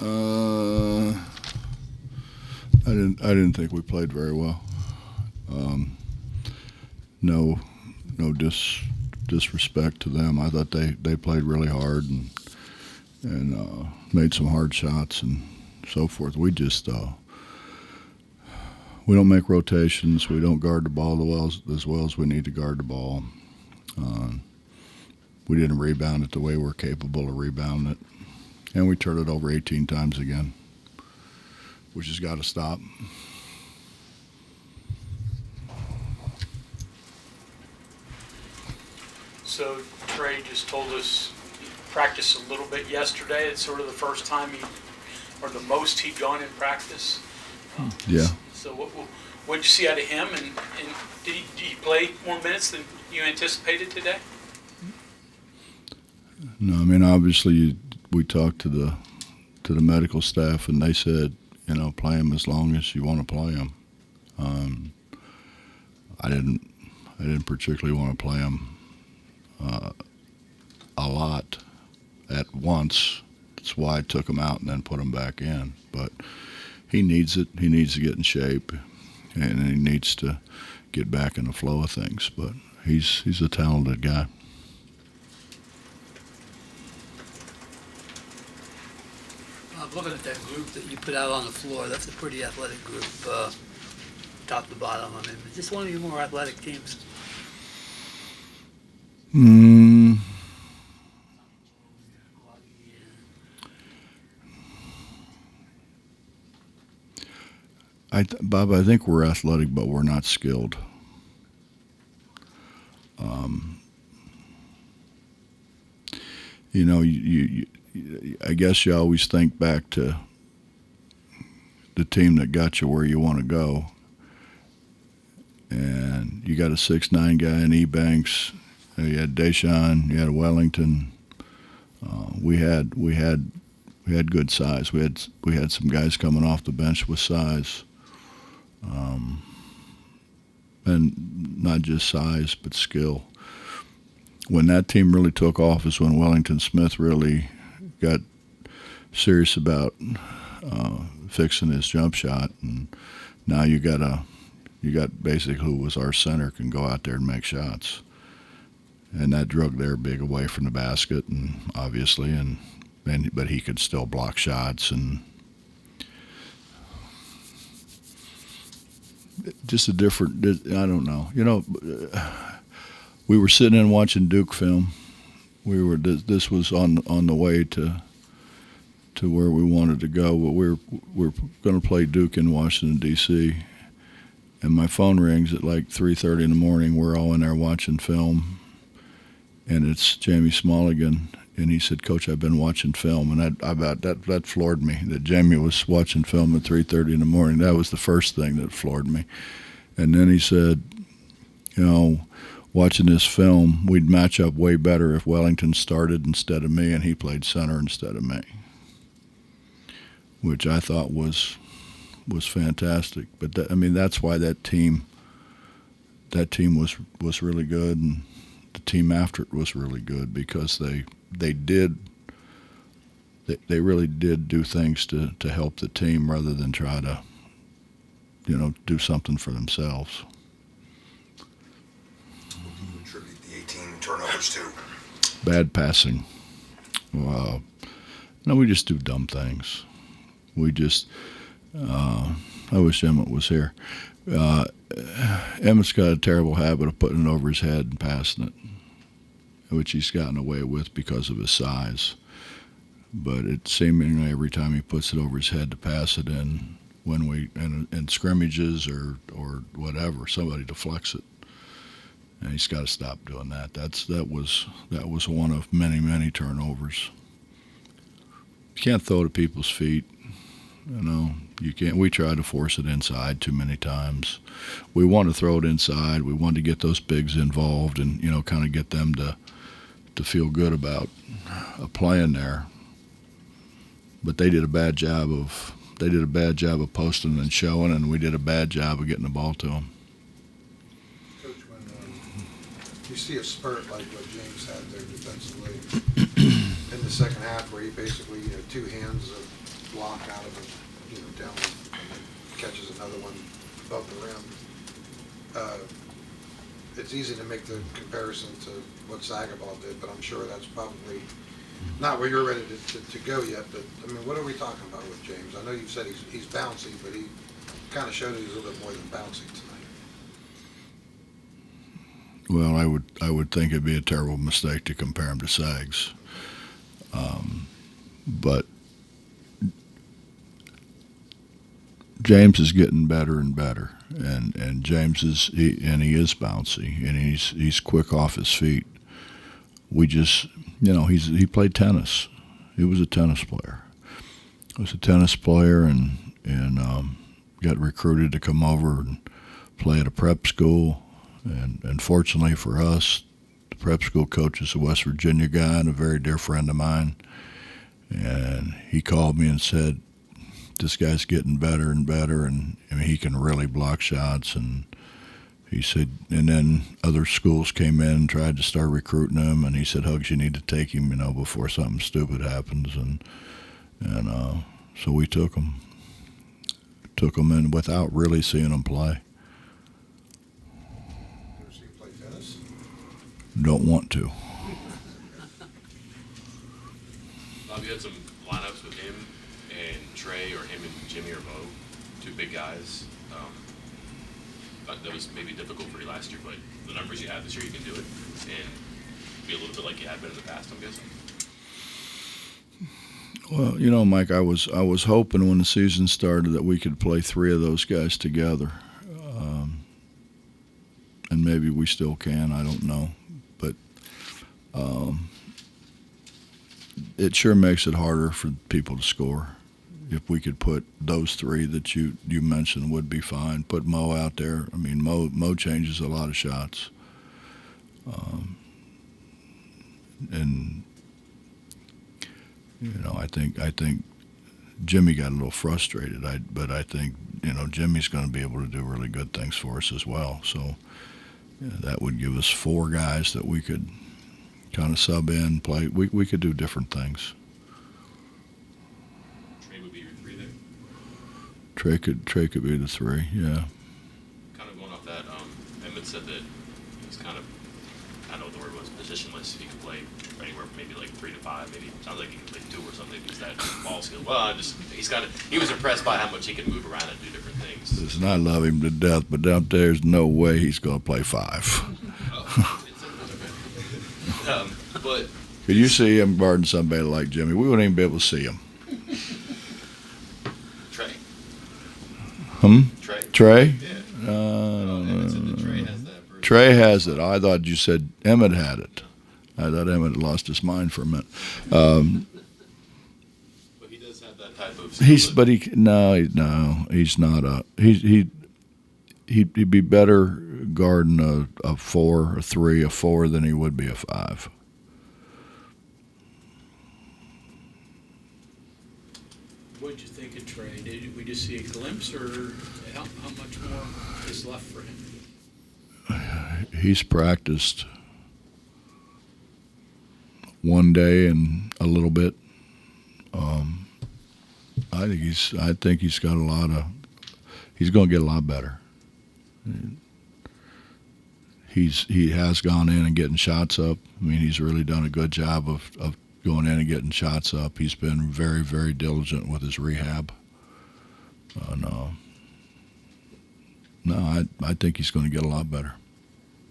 Uh, I didn't think we played very well. Um, no, no disrespect to them. I thought they played really hard and made some hard shots and so forth. We don't make rotations. We don't guard the ball as well as we need to guard the ball. Uh, we didn't rebound it the way we're capable of rebounding it, and we turned it over 18 times again, which has got to stop. So Trey just told us he practiced a little bit yesterday. It's sort of the first time or the most he'd gone in practice. Yeah. So what did you see out of him? And did he play more minutes than you anticipated today? No, I mean obviously we talked to the medical staff and they said play him as long as you want to play him. Um, I didn't particularly want to play him uh, a lot at once. That's why I took him out and then put him back in. But he needs it. He needs to get in shape, and he needs to get back in the flow of things. But he's a talented guy. Looking at that group that you put out on the floor, that's a pretty athletic group, top to bottom. I mean, just one of your more athletic teams. Mm, Bob, I think we're athletic, but we're not skilled. Um, I guess you always think back to the team that got you where you want to go, and you got a 6'9" guy in Ebanks. You had Deshaun. You had Wellington. We had good size. We had some guys coming off the bench with size, and not just size but skill. When that team really took off is when Wellington Smith really got serious about fixing his jump shot, and now you got basically who was our center can go out there and make shots, and that drug their big away from the basket, and obviously, but he could still block shots and just a different. I don't know. We were sitting and watching Duke film. This was on the way to where we wanted to go, but we're going to play Duke in Washington D.C. And my phone rings at like 3:30 in the morning. We're all in there watching film, and it's Jamie Smulligan, and he said, "Coach, I've been watching film," and that floored me. That Jamie was watching film at 3:30 in the morning. That was the first thing that floored me. And then he said, watching this film, we'd match up way better if Wellington started instead of me and he played center instead of me, which I thought was fantastic. But that's why that team was really good, and the team after it was really good because they really did do things to help the team rather than try to do something for themselves. What do you attribute the 18 turnovers to? Bad passing. No, we just do dumb things. We just. I wish Emmett was here. Emmett's got a terrible habit of putting it over his head and passing it, which he's gotten away with because of his size. But it seemingly every time he puts it over his head to pass it in, when in scrimmages or whatever, somebody deflects it, and he's got to stop doing that. That was one of many turnovers. You can't throw to people's feet. You can't. We tried to force it inside too many times. We want to throw it inside. We want to get those bigs involved and kind of get them to feel good about playing there. But they did a bad job of posting and showing, and we did a bad job of getting the ball to them. Coach, when you see a spurt like what James had there defensively in the second half, where he basically two hands of block out of it, down, and then catches another one above the rim. It's easy to make the comparison to what Sagabal did, but I'm sure that's probably not where you're ready to go yet. But I mean, what are we talking about with James? I know you said he's bouncy, but he kind of showed he's a little bit more than bouncy tonight. Well, I would think it'd be a terrible mistake to compare him to Sags, but James is getting better and better, and James he is bouncy, and he's quick off his feet. We just, he played tennis. He was a tennis player. And got recruited to come over and play at a prep school. And fortunately for us, the prep school coach is a West Virginia guy and a very dear friend of mine. And he called me and said, this guy's getting better and better, and I mean, he can really block shots. And he said, and then other schools came in and tried to start recruiting him, and he said, Hugs, you need to take him, before something stupid happens. And so we took him in without really seeing him play. Ever see him play tennis? Don't want to. Bob, you had some lineups with him and Trey, or him and Jimmy or Mo, two big guys. That was maybe difficult for you last year, but the numbers you have this year, you can do it and be a little bit like you have been in the past, I'm guessing. Well, Mike, I was hoping when the season started that we could play three of those guys together, and maybe we still can. I don't know, but it sure makes it harder for people to score. If we could put those three that you mentioned, would be fine. Put Mo out there. I mean, Mo changes a lot of shots, and I think Jimmy got a little frustrated. But I think Jimmy's going to be able to do really good things for us as well. So that would give us four guys that we could kind of sub in, play. We could do different things. Trey would be your three there. Trey could be the three, yeah. Kind of going off that, Emmett said that he's kind of, I don't know what the word was, positionless. He could play anywhere from maybe like 3 to 5, maybe. Sounds like he could play 2 or something. He's that ball skill. Well, he was impressed by how much he can move around and do different things. Listen, I love him to death, but there's no way he's going to play 5. But Could you see him guarding somebody like Jimmy? We wouldn't even be able to see him. Trey. Trey? Trey? Yeah. Emmett said that Trey has that version. Trey has it. I thought you said Emmett had it. I thought Emmett had lost his mind for a minute. But he does have that type of skill. He's not he'd be better guarding a 4, a 3, a 4 than he would be a 5. What did you think of Trey? Did we just see a glimpse, or how much more is left for him? He's practiced one day and a little bit. I think he's got a lot of. He's going to get a lot better. He has gone in and getting shots up. I mean, he's really done a good job of going in and getting shots up. He's been very, very diligent with his rehab. I think he's going to get a lot better.